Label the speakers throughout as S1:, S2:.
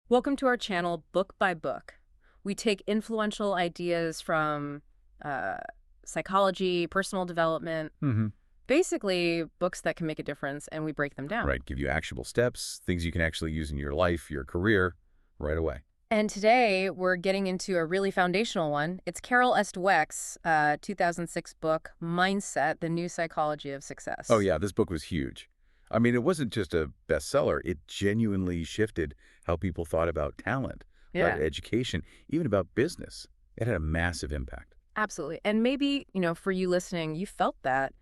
S1: Welcome to our channel, Book by Book. We take influential ideas from uh, psychology, personal development,
S2: hmm
S1: basically books that can make a difference, and we break them down.
S2: Right. Give you actionable steps, things you can actually use in your life, your career, right away.
S1: And today we're getting into a really foundational one. It's Carol S. Dweck's 2006 book, Mindset, The New Psychology of
S2: Oh,
S1: Success.
S2: yeah, this book was huge. I mean, it wasn't just a bestseller. It genuinely shifted how people thought about talent, about
S1: Yeah.
S2: education, even about business. It had a massive impact.
S1: Absolutely. And maybe, for you listening, you felt that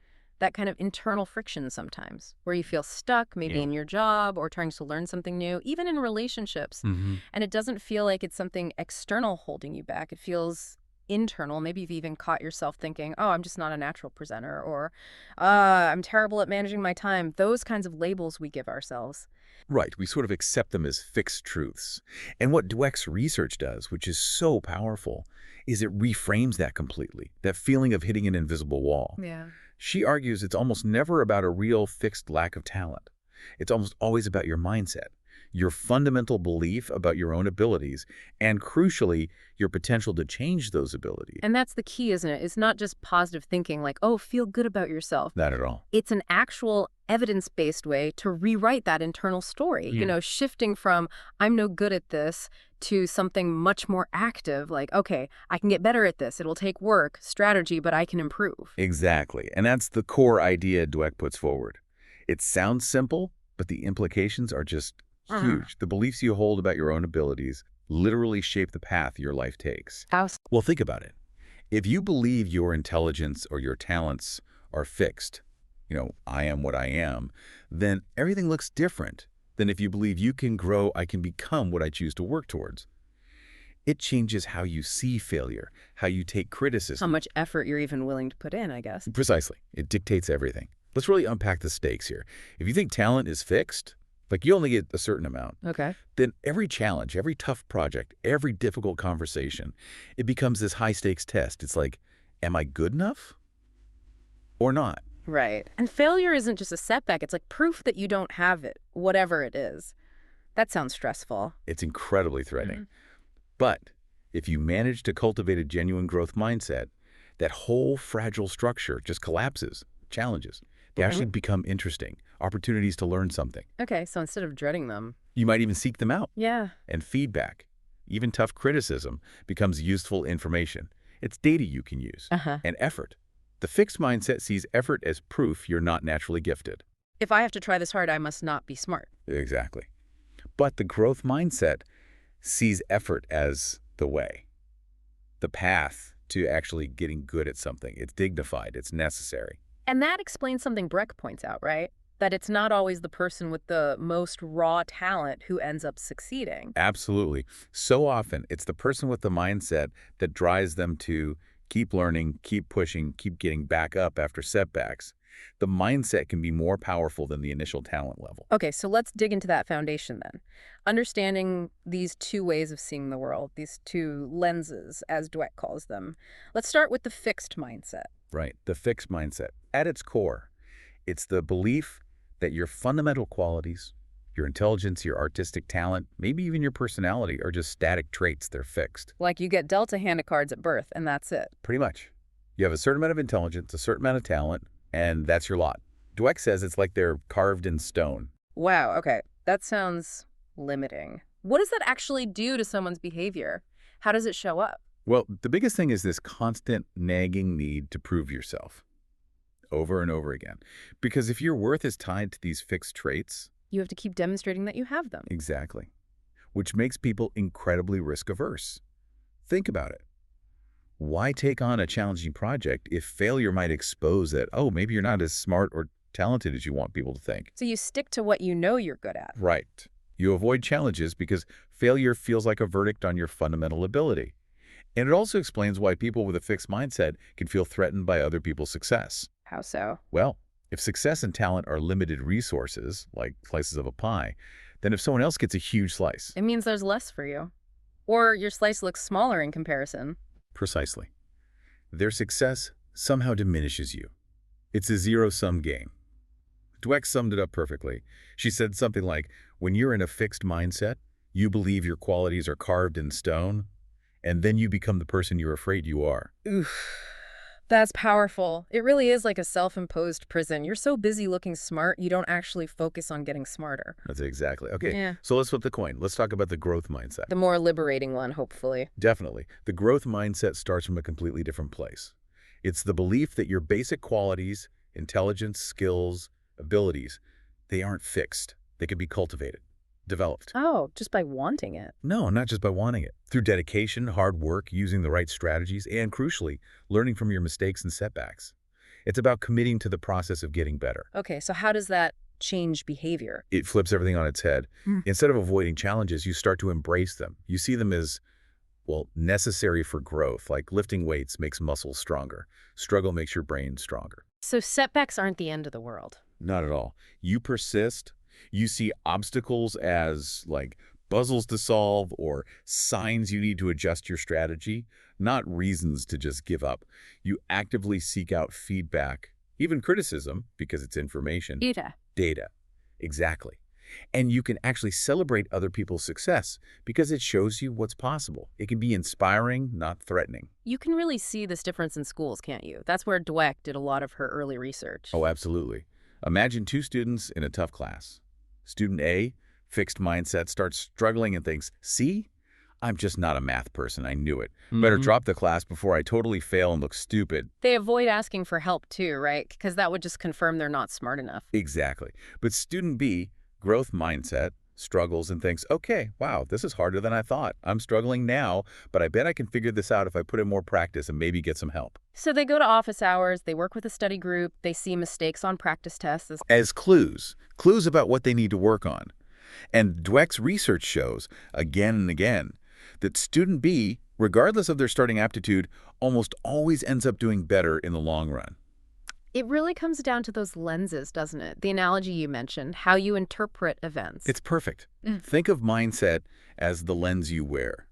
S1: kind of internal friction sometimes where you feel stuck, maybe
S2: Yeah.
S1: in your job or trying to learn something new, even in relationships.
S2: hmm
S1: And it doesn't feel like it's something external holding you back. It feels internal. Maybe you've even caught yourself thinking, oh, I'm just not a natural presenter, or I'm terrible at managing my time. Those kinds of labels we give ourselves.
S2: Right. We sort of accept them as fixed truths. And what Dweck's research does, which is so powerful, is it reframes that completely, that feeling of hitting an invisible wall.
S1: Yeah.
S2: She argues it's almost never about a real fixed lack of talent. It's almost always about your mindset, your fundamental belief about your own abilities, and crucially, your potential to change those abilities.
S1: And that's the key, isn't it? It's not just positive thinking like, oh, feel good about yourself.
S2: Not at all.
S1: It's an actual evidence-based way to rewrite that internal story, shifting from I'm no good at this to something much more active, like, okay, I can get better at this. It'll take work, strategy, but I can improve.
S2: Exactly. And that's the core idea Dweck puts forward. It sounds simple, but the implications are just
S1: Uh,
S2: huge. The beliefs you hold about your own abilities literally shape the path your life takes.
S1: How
S2: Well, think about it. If you believe your intelligence or your talents are fixed, I am what I am, then everything looks different than if you believe you can grow, I can become what I choose to work towards. It changes how you see failure, how you take
S1: how
S2: criticism.
S1: much effort you're even willing to put in, I guess.
S2: Precisely. It dictates everything. Let's really unpack the stakes here. If you think talent is fixed, like you only get a certain amount,
S1: Okay.
S2: then every challenge, every tough project, every difficult conversation, it becomes this high-stakes test. It's like, am I good enough or not?
S1: Right. And failure isn't just a setback. It's like proof that you don't have it, whatever it is. That sounds stressful.
S2: It's incredibly threatening.
S1: Mhm.
S2: But if you manage to cultivate a genuine growth mindset, that whole fragile structure just collapses, challenges. They actually
S1: Okay.
S2: become interesting, opportunities to learn something.
S1: Okay, so instead of dreading them.
S2: You might even seek them out.
S1: Yeah.
S2: And feedback, even tough criticism, becomes useful information. It's data you can use.
S1: Uh-huh.
S2: And effort. The fixed mindset sees effort as proof you're not naturally gifted.
S1: If I have to try this hard, I must not be smart.
S2: Exactly. But the growth mindset sees effort as the way, the path to actually getting good at something. It's dignified, it's necessary.
S1: And that explains something Breck points out, right? That it's not always the person with the most raw talent who ends up succeeding.
S2: Absolutely. So often, it's the person with the mindset that drives them to keep learning, keep pushing, keep getting back up after setbacks. The mindset can be more powerful than the initial talent level.
S1: Okay, so let's dig into that foundation then. Understanding these two ways of seeing the world, these two lenses, as Dweck calls them. Let's start with the fixed mindset.
S2: Right. The fixed mindset. At its core, it's the belief that your fundamental qualities, your intelligence, your artistic talent, maybe even your personality are just static traits. They're fixed.
S1: Like you get dealt a hand of cards at birth, and that's it.
S2: Pretty much. You have a certain amount of intelligence, a certain amount of talent, and that's your lot. Dweck says it's like they're carved in stone.
S1: Wow, okay. That sounds limiting. What does that actually do to someone's behavior? How does it show up?
S2: Well, the biggest thing is this constant nagging need to prove yourself over and over again. Because if your worth is tied to these fixed traits,
S1: You have to keep demonstrating that you have them.
S2: exactly, which makes people incredibly risk averse. Think about it. Why take on a challenging project if failure might expose that, oh, maybe you're not as smart or talented as you want people to think?
S1: So you stick to what you know you're good at.
S2: Right. You avoid challenges because failure feels like a verdict on your fundamental ability. And it also explains why people with a fixed mindset can feel threatened by other people's success.
S1: How so?
S2: Well, if success and talent are limited resources, like slices of a pie, then if someone else gets a huge slice,
S1: It means there's less for you. Or your slice looks smaller in comparison.
S2: precisely, their success somehow diminishes you. It's a zero-sum game. Dweck summed it up perfectly. She said something like, when you're in a fixed mindset, You believe your qualities are carved in stone, and then you become the person you're afraid you are.
S1: Oof. That's powerful. It really is like a self-imposed prison. You're so busy looking smart, you don't actually focus on getting smarter.
S2: That's exactly. Okay,
S1: Yeah.
S2: so let's flip the coin. Let's talk about the growth mindset.
S1: The more liberating one, hopefully.
S2: Definitely. The growth mindset starts from a completely different place. It's the belief that your basic qualities, intelligence, skills, abilities, they aren't fixed. They can be cultivated, developed.
S1: Oh, just by wanting it.
S2: No, not just by wanting it. Through dedication, hard work, using the right strategies, and crucially, learning from your mistakes and setbacks. It's about committing to the process of getting better.
S1: Okay, so how does that change behavior?
S2: It flips everything on its head. Instead of avoiding challenges, you start to embrace them. You see them as, well, necessary for growth, like lifting weights makes muscles stronger. Struggle makes your brain stronger.
S1: So setbacks aren't the end of the world.
S2: Not at all. You persist. You see obstacles as like puzzles to solve or signs you need to adjust your strategy, not reasons to just give up. You actively seek out feedback, even criticism, because it's information. Data. Exactly. And you can actually celebrate other people's success because it shows you what's possible. It can be inspiring, not threatening.
S1: You can really see this difference in schools, can't you? That's where Dweck did a lot of her early research.
S2: Oh, absolutely. Imagine two students in a tough class. Student A, fixed mindset, starts struggling and thinks, see, I'm just not a math person. I knew it. Better drop the class before I totally fail and look stupid.
S1: They avoid asking for help too, right? Because that would just confirm they're not smart enough.
S2: Exactly. But student B, growth mindset, struggles and thinks, okay, wow, this is harder than I thought. I'm struggling now, but I bet I can figure this out if I put in more practice and maybe get some help.
S1: So they go to office hours, they work with a study group, they see mistakes on practice tests
S2: As clues about what they need to work on. And Dweck's research shows, again and again, that student B, regardless of their starting aptitude, almost always ends up doing better in the long run.
S1: It really comes down to those lenses, doesn't it? The analogy you mentioned, how you interpret events.
S2: It's perfect. Think of mindset as the lens you wear.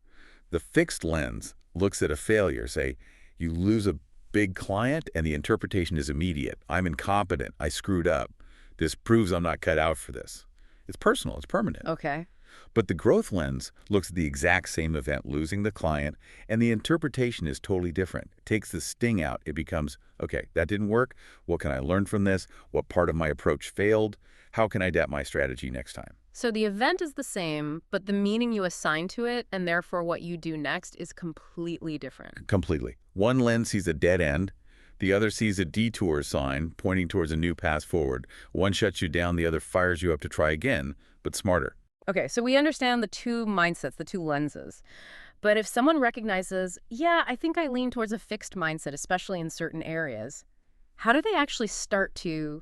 S2: The fixed lens looks at a failure, say, you lose a big client and the interpretation is immediate. I'm incompetent. I screwed up. This proves I'm not cut out for this. It's personal. It's permanent.
S1: Okay.
S2: But the growth lens looks at the exact same event, losing the client, and the interpretation is totally different. It takes the sting out. It becomes, okay, that didn't work. What can I learn from this? What part of my approach failed? How can I adapt my strategy next time?
S1: So the event is the same, but the meaning you assign to it, and therefore what you do next, is completely different.
S2: Completely. One lens sees a dead end. The other sees a detour sign pointing towards a new path forward. One shuts you down, the other fires you up to try again, but smarter.
S1: Okay, so we understand the two mindsets, the two lenses. But if someone recognizes, yeah, I think I lean towards a fixed mindset, especially in certain areas, how do they actually start to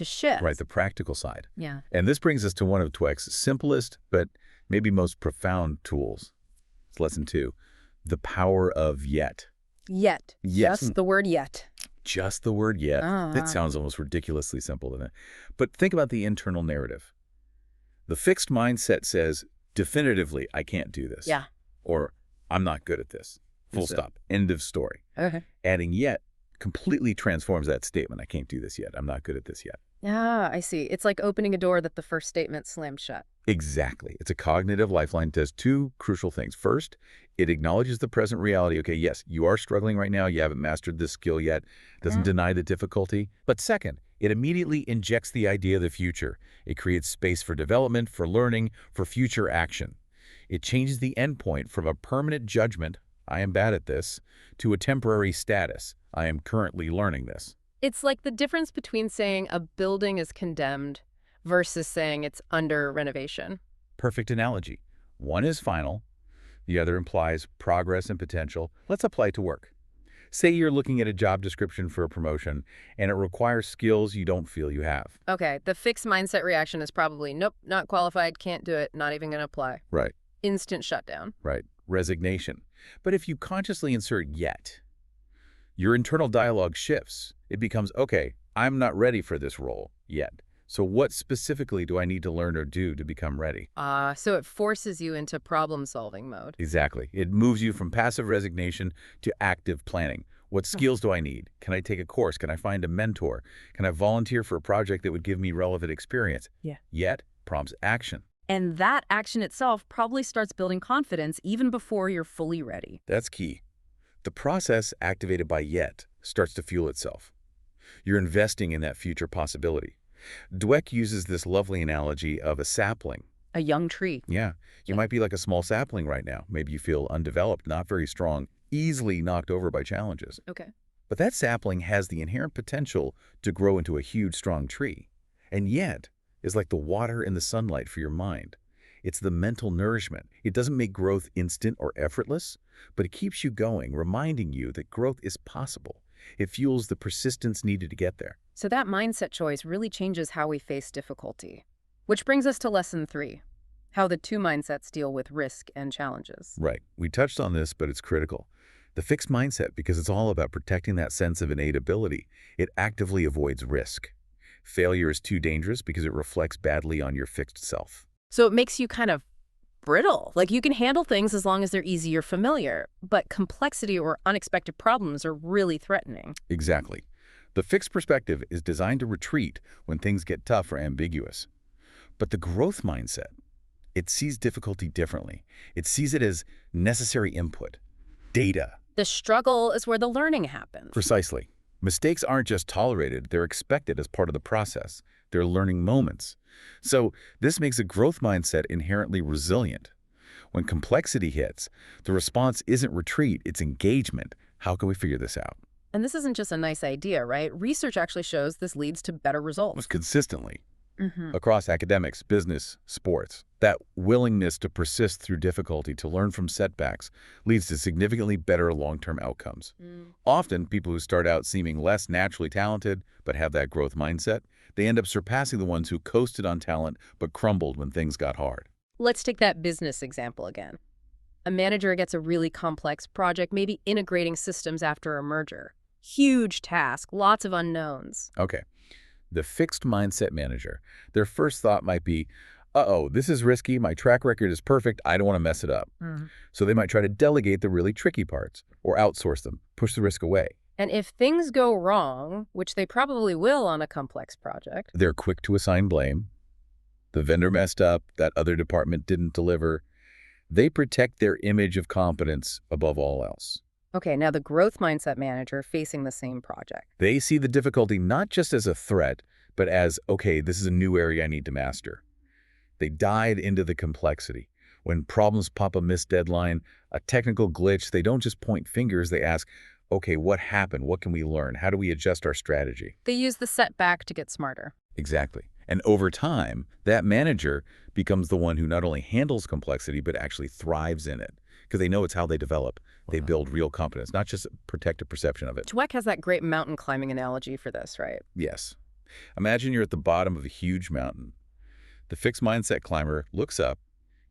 S1: shift?
S2: Right, the practical side.
S1: Yeah.
S2: And this brings us to one of Dweck's simplest, but maybe most profound tools. It's lesson 2, the power of yet.
S1: Yet.
S2: Yes.
S1: Just the word yet.
S2: Just the word yet. That sounds almost ridiculously simple, doesn't it? But think about the internal narrative. The fixed mindset says, definitively, I can't do this.
S1: Yeah.
S2: Or, I'm not good at this. Full stop. End of story.
S1: Okay.
S2: Adding yet completely transforms that statement. I can't do this yet. I'm not good at this yet.
S1: Ah, I see. It's like opening a door that the first statement slammed shut.
S2: Exactly. It's a cognitive lifeline. Does two crucial things. First, it acknowledges the present reality. Okay, yes, you are struggling right now. You haven't mastered this skill yet. Doesn't deny the difficulty. But second, it immediately injects the idea of the future. It creates space for development, for learning, for future action. It changes the endpoint from a permanent judgment, I am bad at this, to a temporary status, I am currently learning this.
S1: It's like the difference between saying a building is condemned versus saying it's under renovation.
S2: Perfect analogy. One is final. The other implies progress and potential. Let's apply to work. Say you're looking at a job description for a promotion, and it requires skills you don't feel you have.
S1: Okay, the fixed mindset reaction is probably, nope, not qualified, can't do it, not even going to apply.
S2: Right.
S1: Instant shutdown.
S2: Right. Resignation. But if you consciously insert yet, your internal dialogue shifts. It becomes, okay, I'm not ready for this role yet. So what specifically do I need to learn or do to become ready?
S1: So it forces you into problem-solving mode.
S2: Exactly. It moves you from passive resignation to active planning. What skills do I need? Can I take a course? Can I find a mentor? Can I volunteer for a project that would give me relevant experience?
S1: Yeah.
S2: Yet prompts action.
S1: And that action itself probably starts building confidence even before you're fully ready.
S2: That's key. The process activated by yet starts to fuel itself. You're investing in that future possibility. Dweck uses this lovely analogy of a sapling.
S1: A young tree.
S2: Yeah, you might be like a small sapling right now. Maybe you feel undeveloped, not very strong, easily knocked over by challenges.
S1: Okay.
S2: But that sapling has the inherent potential to grow into a huge, strong tree. And yet is like the water and the sunlight for your mind. It's the mental nourishment. It doesn't make growth instant or effortless, but it keeps you going, reminding you that growth is possible. It fuels the persistence needed to get there.
S1: So that mindset choice really changes how we face difficulty. Which brings us to lesson 3, how the two mindsets deal with risk and challenges.
S2: Right. We touched on this, but it's critical. The fixed mindset, because it's all about protecting that sense of innate ability, it actively avoids risk. Failure is too dangerous because it reflects badly on your fixed self.
S1: So it makes you kind of brittle. Like you can handle things as long as they're easy or familiar, but complexity or unexpected problems are really threatening.
S2: Exactly. The fixed perspective is designed to retreat when things get tough or ambiguous. But the growth mindset, it sees difficulty differently. It sees it as necessary input, data.
S1: The struggle is where the learning happens.
S2: Precisely. Mistakes aren't just tolerated, they're expected as part of the process. They're learning moments. So this makes a growth mindset inherently resilient. When complexity hits, the response isn't retreat, it's engagement. How can we figure this out?
S1: And this isn't just a nice idea, right? Research actually shows this leads to better results.
S2: Consistently. Across academics, business, sports. That willingness to persist through difficulty, to learn from setbacks, leads to significantly better long-term outcomes. Often, people who start out seeming less naturally talented but have that growth mindset, they end up surpassing the ones who coasted on talent but crumbled when things got hard.
S1: Let's take that business example again. A manager gets a really complex project, maybe integrating systems after a merger. Huge task, lots of unknowns.
S2: Okay. The fixed mindset manager, their first thought might be, uh-oh, this is risky, my track record is perfect, I don't want to mess it up. So they might try to delegate the really tricky parts or outsource them, push the risk away.
S1: And if things go wrong, which they probably will on a complex project,
S2: They're quick to assign blame. The vendor messed up, that other department didn't deliver. They protect their image of competence above all else.
S1: okay, now the growth mindset manager facing the same project.
S2: They see the difficulty not just as a threat, but as, okay, this is a new area I need to master. They dive into the complexity. When problems pop a missed deadline, a technical glitch, they don't just point fingers, they ask, okay, what happened? What can we learn? How do we adjust our strategy?
S1: They use the setback to get smarter.
S2: Exactly. And over time, that manager becomes the one who not only handles complexity, but actually thrives in it. Because they know it's how they develop. They build real competence, not just protect a perception of it.
S1: Dweck has that great mountain climbing analogy for this, right?
S2: Yes. Imagine you're at the bottom of a huge mountain. The fixed mindset climber looks up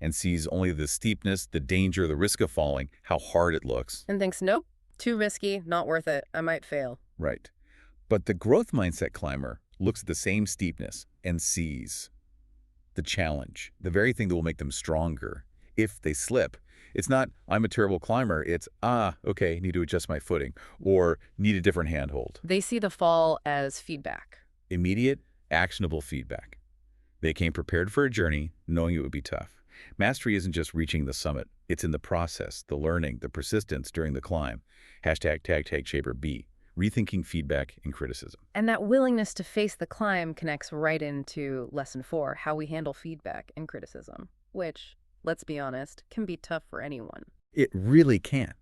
S2: and sees only the steepness, the danger, the risk of falling, how hard it looks.
S1: And thinks, nope, too risky, not worth it, I might fail.
S2: Right. But the growth mindset climber looks at the same steepness and sees the challenge, the very thing that will make them stronger if they slip. It's not, I'm a terrible climber. It's, okay, need to adjust my footing or need a different handhold.
S1: They see the fall as feedback.
S2: Immediate, actionable feedback. They came prepared for a journey, knowing it would be tough. Mastery isn't just reaching the summit. It's in the process, the learning, the persistence during the climb. #tag shaper B. Rethinking feedback and criticism.
S1: And that willingness to face the climb connects right into lesson 4, how we handle feedback and criticism, which, let's be honest, can be tough for anyone.
S2: It really can.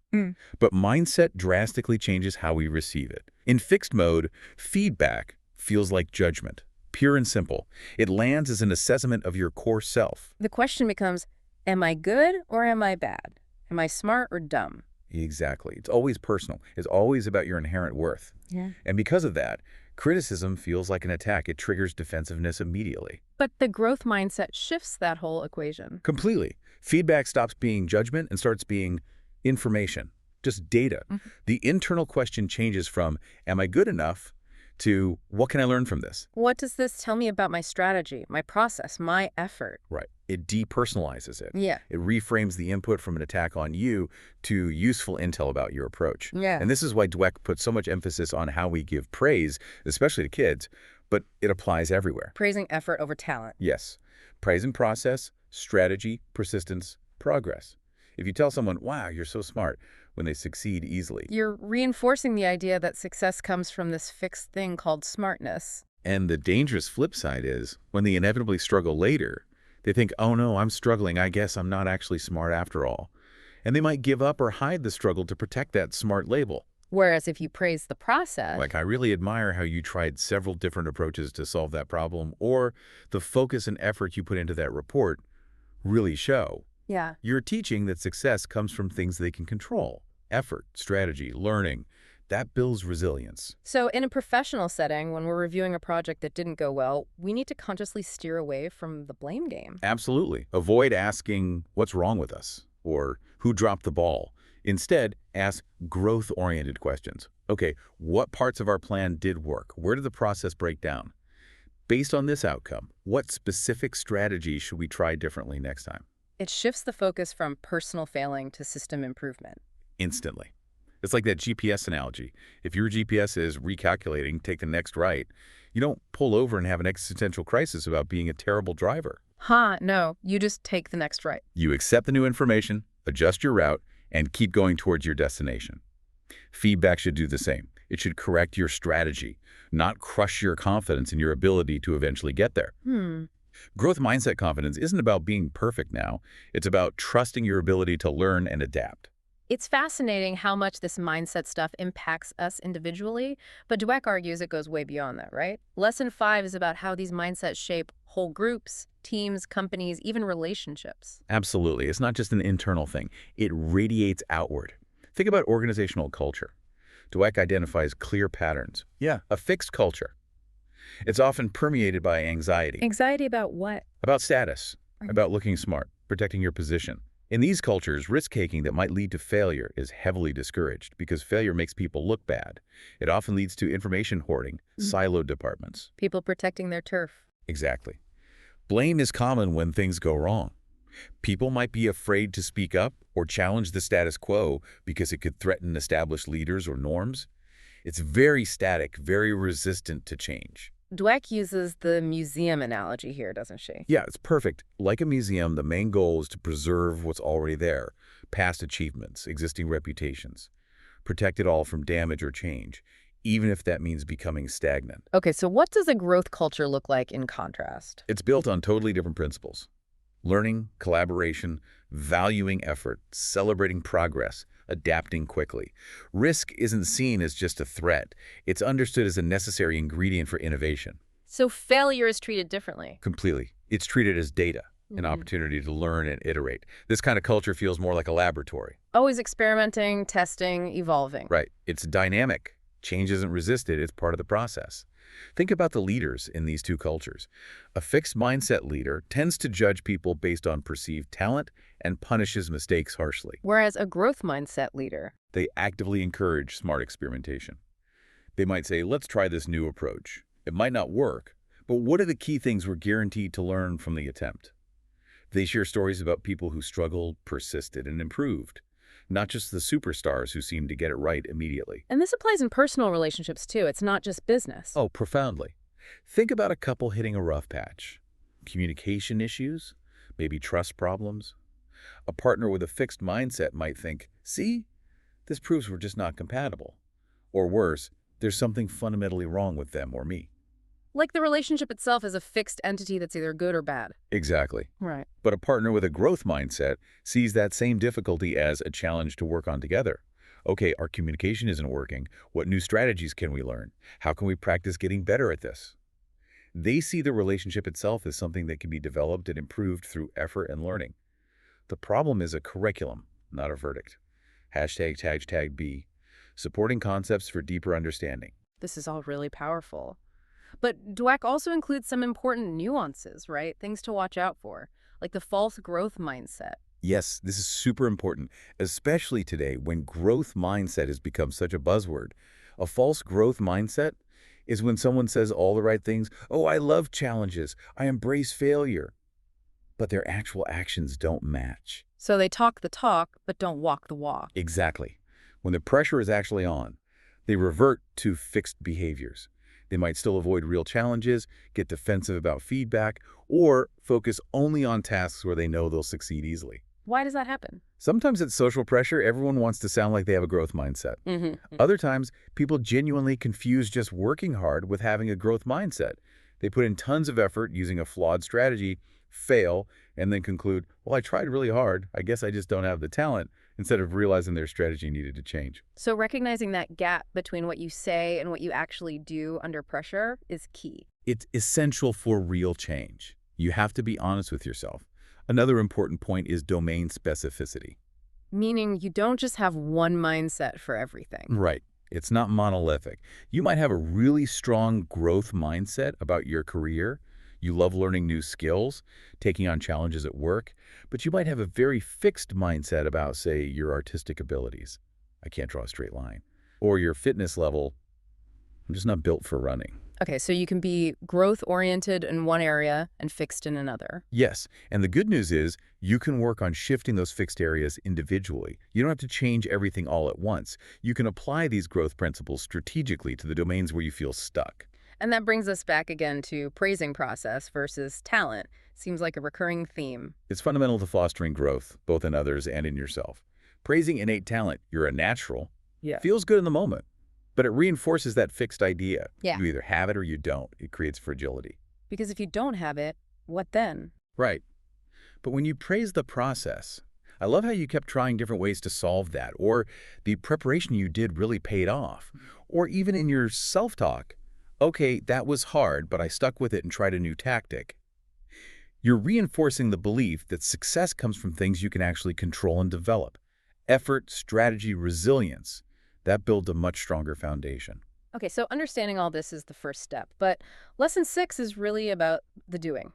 S2: But mindset drastically changes how we receive it. In fixed mode, feedback feels like judgment, pure and simple. It lands as an assessment of your core self.
S1: The question becomes, am I good or am I bad? Am I smart or dumb?
S2: Exactly. It's always personal. It's always about your inherent worth.
S1: Yeah.
S2: And because of that, criticism feels like an attack. It triggers defensiveness immediately.
S1: But the growth mindset shifts that whole equation.
S2: Completely. Feedback stops being judgment and starts being information, just data. The internal question changes from, am I good enough, to what can I learn from this?
S1: What does this tell me about my strategy, my process, my effort?
S2: Right. It depersonalizes it.
S1: Yeah.
S2: It reframes the input from an attack on you to useful intel about your approach.
S1: Yeah.
S2: And this is why Dweck puts so much emphasis on how we give praise, especially to kids, but it applies everywhere.
S1: Praising effort over talent.
S2: Yes. Praise in process, strategy, persistence, progress. If you tell someone, wow, you're so smart, when they succeed easily.
S1: You're reinforcing the idea that success comes from this fixed thing called smartness.
S2: And the dangerous flip side is, when they inevitably struggle later, they think, oh no, I'm struggling, I guess I'm not actually smart after all. And they might give up or hide the struggle to protect that smart label.
S1: Whereas if you praise the process,
S2: Like, I really admire how you tried several different approaches to solve that problem, or the focus and effort you put into that report really show.
S1: yeah.
S2: You're teaching that success comes from things they can control. Effort, strategy, learning. That builds resilience.
S1: So in a professional setting, when we're reviewing a project that didn't go well, we need to consciously steer away from the blame game.
S2: Absolutely. Avoid asking, what's wrong with us? Or who dropped the ball? Instead, ask growth-oriented questions. Okay, what parts of our plan did work? Where did the process break down? Based on this outcome, what specific strategy should we try differently next time?
S1: It shifts the focus from personal failing to system improvement.
S2: Instantly. It's like that GPS analogy. If your GPS is recalculating, take the next right, you don't pull over and have an existential crisis about being a terrible driver.
S1: No, you just take the next right.
S2: You accept the new information, adjust your route, and keep going towards your destination. Feedback should do the same. It should correct your strategy, not crush your confidence in your ability to eventually get there. Growth mindset confidence isn't about being perfect now. It's about trusting your ability to learn and adapt.
S1: It's fascinating how much this mindset stuff impacts us individually, but Dweck argues it goes way beyond that, right? Lesson 5 is about how these mindsets shape whole groups, teams, companies, even relationships.
S2: Absolutely. It's not just an internal thing. It radiates outward. Think about organizational culture. Dweck identifies clear patterns. Yeah, a fixed culture. It's often permeated by anxiety.
S1: Anxiety about what?
S2: About status, about looking smart, protecting your position. In these cultures, risk-taking that might lead to failure is heavily discouraged because failure makes people look bad. It often leads to information hoarding, siloed departments.
S1: People protecting their turf.
S2: Exactly. Blame is common when things go wrong. People might be afraid to speak up or challenge the status quo because it could threaten established leaders or norms. It's very static, very resistant to change.
S1: Dweck uses the museum analogy here, doesn't she?
S2: Yeah, it's perfect. Like a museum, the main goal is to preserve what's already there, past achievements, existing reputations. Protect it all from damage or change, even if that means becoming stagnant.
S1: Okay, so what does a growth culture look like in contrast?
S2: It's built on totally different principles. Learning, collaboration, valuing effort, celebrating progress, adapting quickly. Risk isn't seen as just a threat. It's understood as a necessary ingredient for innovation.
S1: So failure is treated differently.
S2: Completely. It's treated as data, an opportunity to learn and iterate. This kind of culture feels more like a laboratory.
S1: Always experimenting, testing, evolving.
S2: Right. It's dynamic. Change isn't resisted. It's part of the process. Think about the leaders in these two cultures. A fixed mindset leader tends to judge people based on perceived talent and punishes mistakes harshly.
S1: Whereas a growth mindset leader,
S2: They actively encourage smart experimentation. They might say, let's try this new approach. It might not work, but what are the key things we're guaranteed to learn from the attempt? They share stories about people who struggled, persisted, and improved, not just the superstars who seemed to get it right immediately.
S1: and this applies in personal relationships too. It's not just business.
S2: Oh, profoundly. Think about a couple hitting a rough patch. Communication issues, maybe trust problems. A partner with a fixed mindset might think, see, this proves we're just not compatible. Or worse, there's something fundamentally wrong with them or me.
S1: Like the relationship itself is a fixed entity that's either good or bad.
S2: Exactly.
S1: Right.
S2: But a partner with a growth mindset sees that same difficulty as a challenge to work on together. Okay, our communication isn't working. What new strategies can we learn? How can we practice getting better at this? They see the relationship itself as something that can be developed and improved through effort and learning. The problem is a curriculum, not a verdict. ##B, supporting concepts for deeper understanding.
S1: This is all really powerful. But Dweck also includes some important nuances, right? Things to watch out for, like the false growth mindset.
S2: Yes, this is super important, especially today when growth mindset has become such a buzzword. A false growth mindset is when someone says all the right things. Oh, I love challenges. I embrace failure. But their actual actions don't match.
S1: So they talk the talk, but don't walk the walk.
S2: Exactly. When the pressure is actually on, they revert to fixed behaviors. They might still avoid real challenges, get defensive about feedback, or focus only on tasks where they know they'll succeed easily.
S1: Why does that happen?
S2: Sometimes it's social pressure. Everyone wants to sound like they have a growth mindset. Other times, people genuinely confuse just working hard with having a growth mindset. They put in tons of effort using a flawed strategy, fail, and then conclude, well, I tried really hard. I guess I just don't have the talent, instead of realizing their strategy needed to change.
S1: So recognizing that gap between what you say and what you actually do under pressure is key.
S2: It's essential for real change. You have to be honest with yourself. Another important point is domain specificity.
S1: Meaning you don't just have one mindset for everything.
S2: Right. It's not monolithic. You might have a really strong growth mindset about your career. You love learning new skills, taking on challenges at work, but you might have a very fixed mindset about, say, your artistic abilities. I can't draw a straight line. Or your fitness level. I'm just not built for running.
S1: Okay, so you can be growth-oriented in one area and fixed in another.
S2: Yes, and the good news is you can work on shifting those fixed areas individually. You don't have to change everything all at once. You can apply these growth principles strategically to the domains where you feel stuck.
S1: And that brings us back again to praising process versus talent. Seems like a recurring theme.
S2: It's fundamental to fostering growth, both in others and in yourself. Praising innate talent, you're a natural, feels good in the moment, but it reinforces that fixed idea.
S1: Yeah.
S2: You either have it or you don't. It creates fragility.
S1: Because if you don't have it, what then?
S2: Right. But when you praise the process, I love how you kept trying different ways to solve that, or the preparation you did really paid off, or even in your self-talk, okay, that was hard, but I stuck with it and tried a new tactic. You're reinforcing the belief that success comes from things you can actually control and develop. Effort, strategy, resilience. That builds a much stronger foundation.
S1: Okay, so understanding all this is the first step, but lesson 6 is really about the doing,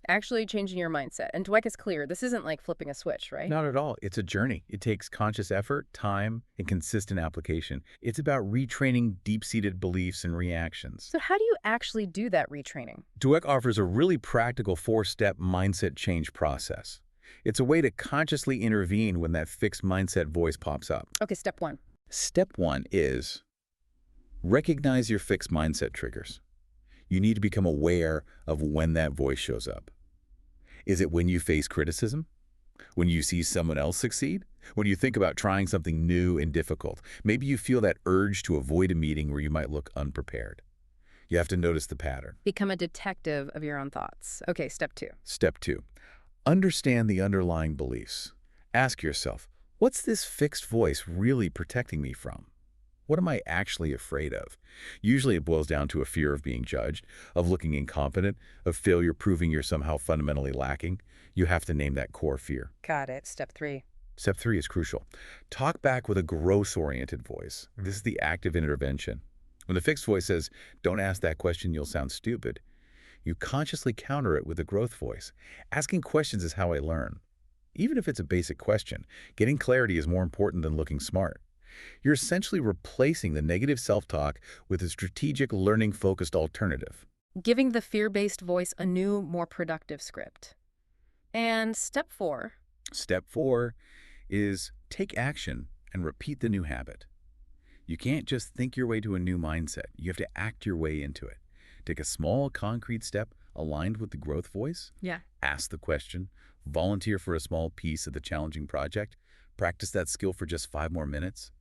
S1: actually changing your mindset. And Dweck is clear, this isn't like flipping a switch, right?
S2: Not at all. It's a journey. It takes conscious effort, time, and consistent application. It's about retraining deep-seated beliefs and reactions.
S1: So how do you actually do that retraining?
S2: Dweck offers a really practical 4-step mindset change process. It's a way to consciously intervene when that fixed mindset voice pops up.
S1: Okay, step 1.
S2: Step 1 is recognize your fixed mindset triggers. You need to become aware of when that voice shows up. Is it when you face criticism? When you see someone else succeed? When you think about trying something new and difficult? Maybe you feel that urge to avoid a meeting where you might look unprepared. You have to notice the pattern.
S1: Become a detective of your own thoughts. Okay, step 2.
S2: Step 2, understand the underlying beliefs. Ask yourself, what's this fixed voice really protecting me from? What am I actually afraid of? Usually it boils down to a fear of being judged, of looking incompetent, of failure proving you're somehow fundamentally lacking. You have to name that core fear.
S1: Got it. Step 3.
S2: Step 3 is crucial. Talk back with a growth-oriented voice. This is the active intervention. When the fixed voice says, don't ask that question, you'll sound stupid, you consciously counter it with a growth voice. Asking questions is how I learn. Even if it's a basic question, getting clarity is more important than looking smart. You're essentially replacing the negative self-talk with a strategic, learning-focused alternative.
S1: Giving the fear-based voice a new, more productive script. And step 4.
S2: Step 4 is take action and repeat the new habit. You can't just think your way to a new mindset. You have to act your way into it. Take a small, concrete step aligned with the growth voice.
S1: Yeah.
S2: Ask the question. Volunteer for a small piece of the challenging project. Practice that skill for just 5 more minutes.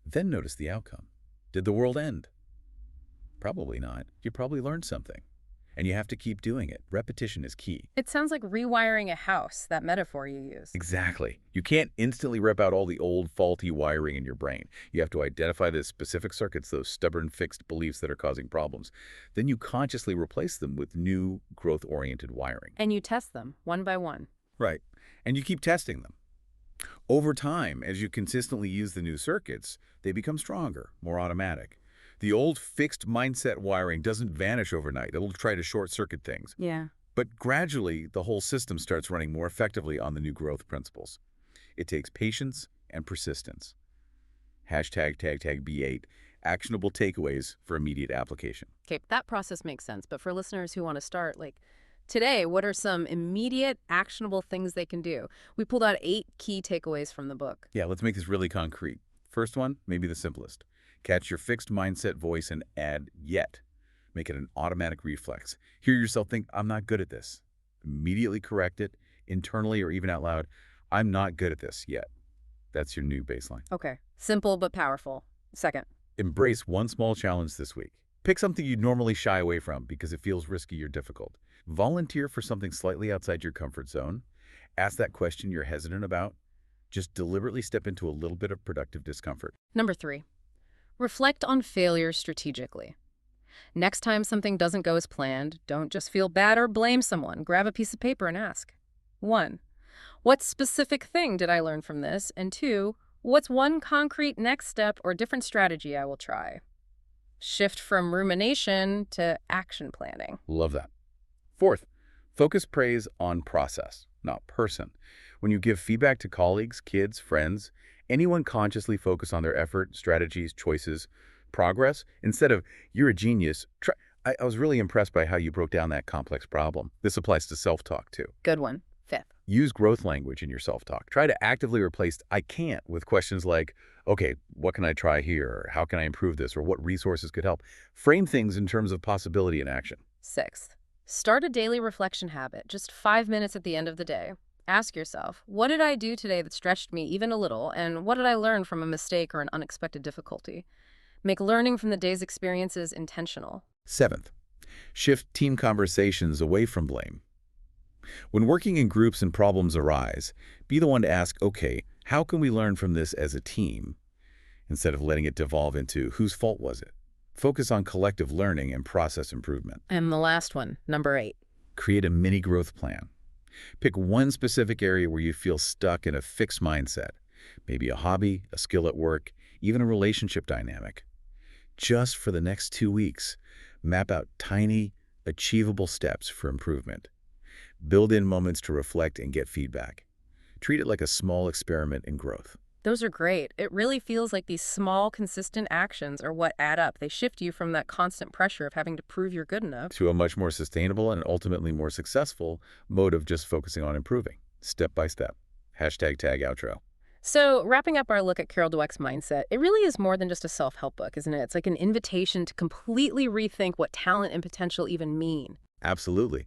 S2: Then notice the outcome. Did the world end? Probably not. You probably learned something. And you have to keep doing it. Repetition is key.
S1: It sounds like rewiring a house, that metaphor you use.
S2: Exactly. You can't instantly rip out all the old, faulty wiring in your brain. You have to identify the specific circuits, those stubborn, fixed beliefs that are causing problems. Then you consciously replace them with new, growth-oriented wiring.
S1: And you test them, one by one.
S2: Right. And you keep testing them. Over time, as you consistently use the new circuits, they become stronger, more automatic. The old fixed mindset wiring doesn't vanish overnight. It'll try to short-circuit things.
S1: Yeah.
S2: But gradually, the whole system starts running more effectively on the new growth principles. It takes patience and persistence. Hashtag tag B8, actionable takeaways for immediate application.
S1: Okay, that process makes sense. But for listeners who want to start, today, what are some immediate, actionable things they can do? We pulled out 8 key takeaways from the book.
S2: Yeah, let's make this really concrete. First one, maybe the simplest. Catch your fixed mindset voice and add yet. Make it an automatic reflex. Hear yourself think, I'm not good at this. Immediately correct it, internally or even out loud. I'm not good at this yet. That's your new baseline.
S1: Okay. Simple but powerful. Second.
S2: Embrace one small challenge this week. Pick something you'd normally shy away from because it feels risky or difficult. Volunteer for something slightly outside your comfort zone. Ask that question you're hesitant about. Just deliberately step into a little bit of productive discomfort.
S1: Number 3. Reflect on failure strategically. Next time something doesn't go as planned, don't just feel bad or blame someone. Grab a piece of paper and ask. 1. What specific thing did I learn from this? And 2. What's one concrete next step or different strategy I will try? Shift from rumination to action planning.
S2: Love that. Fourth, focus praise on process, not person. When you give feedback to colleagues, kids, friends, anyone consciously focus on their effort, strategies, choices, progress, instead of, you're a genius. I was really impressed by how you broke down that complex problem. This applies to self-talk, too.
S1: Good one. 5th.
S2: Use growth language in your self-talk. Try to actively replace I can't with questions like, okay, what can I try here? Or how can I improve this? Or what resources could help? Frame things in terms of possibility and action.
S1: 6th. Start a daily reflection habit, just 5 minutes at the end of the day. Ask yourself, what did I do today that stretched me even a little, and what did I learn from a mistake or an unexpected difficulty? Make learning from the day's experiences intentional.
S2: 7th, shift team conversations away from blame. When working in groups and problems arise, be the one to ask, okay, how can we learn from this as a team? Instead of letting it devolve into whose fault was it? Focus on collective learning and process improvement.
S1: And the last one, number 8.
S2: Create a mini growth plan. Pick one specific area where you feel stuck in a fixed mindset. Maybe a hobby, a skill at work, even a relationship dynamic. Just for the next 2 weeks, map out tiny, achievable steps for improvement. Build in moments to reflect and get feedback. Treat it like a small experiment in growth.
S1: Those are great. It really feels like these small, consistent actions are what add up. They shift you from that constant pressure of having to prove you're good enough
S2: To a much more sustainable and ultimately more successful mode of just focusing on improving, step by step. Hashtag tag outro.
S1: So, wrapping up our look at Carol Dweck's mindset, it really is more than just a self-help book, isn't it? It's like an invitation to completely rethink what talent and potential even mean.
S2: Absolutely.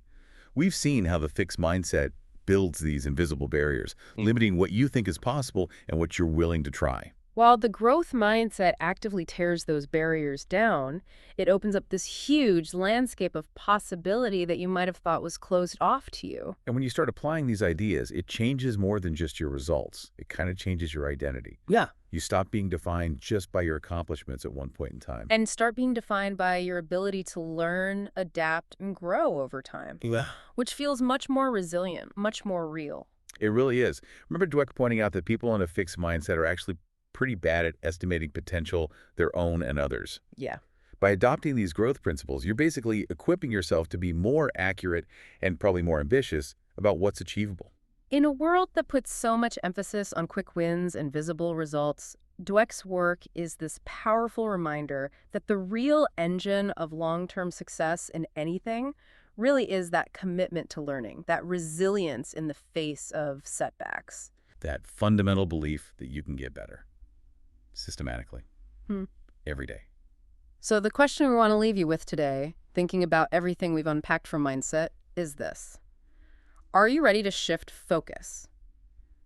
S2: We've seen how the fixed mindset builds these invisible barriers, limiting what you think is possible and what you're willing to try.
S1: While the growth mindset actively tears those barriers down, it opens up this huge landscape of possibility that you might have thought was closed off to you.
S2: And when you start applying these ideas, it changes more than just your results. It kind of changes your identity.
S1: Yeah.
S2: You stop being defined just by your accomplishments at one point in time.
S1: And start being defined by your ability to learn, adapt, and grow over time.
S2: Yeah.
S1: Which feels much more resilient, much more real.
S2: It really is. Remember Dweck pointing out that people in a fixed mindset are actually pretty bad at estimating potential, their own and others.
S1: Yeah.
S2: By adopting these growth principles, you're basically equipping yourself to be more accurate and probably more ambitious about what's achievable.
S1: In a world that puts so much emphasis on quick wins and visible results, Dweck's work is this powerful reminder that the real engine of long-term success in anything really is that commitment to learning, that resilience in the face of setbacks.
S2: That fundamental belief that you can get better. Systematically. Every day.
S1: So the question we want to leave you with today, thinking about everything we've unpacked from mindset, is this. Are you ready to shift focus?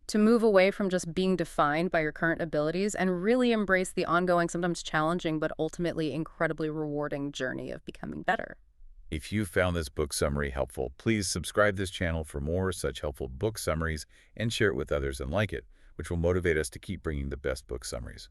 S1: To move away from just being defined by your current abilities and really embrace the ongoing, sometimes challenging, but ultimately incredibly rewarding journey of becoming better?
S2: If you found this book summary helpful, please subscribe this channel for more such helpful book summaries and share it with others and like it, which will motivate us to keep bringing the best book summaries.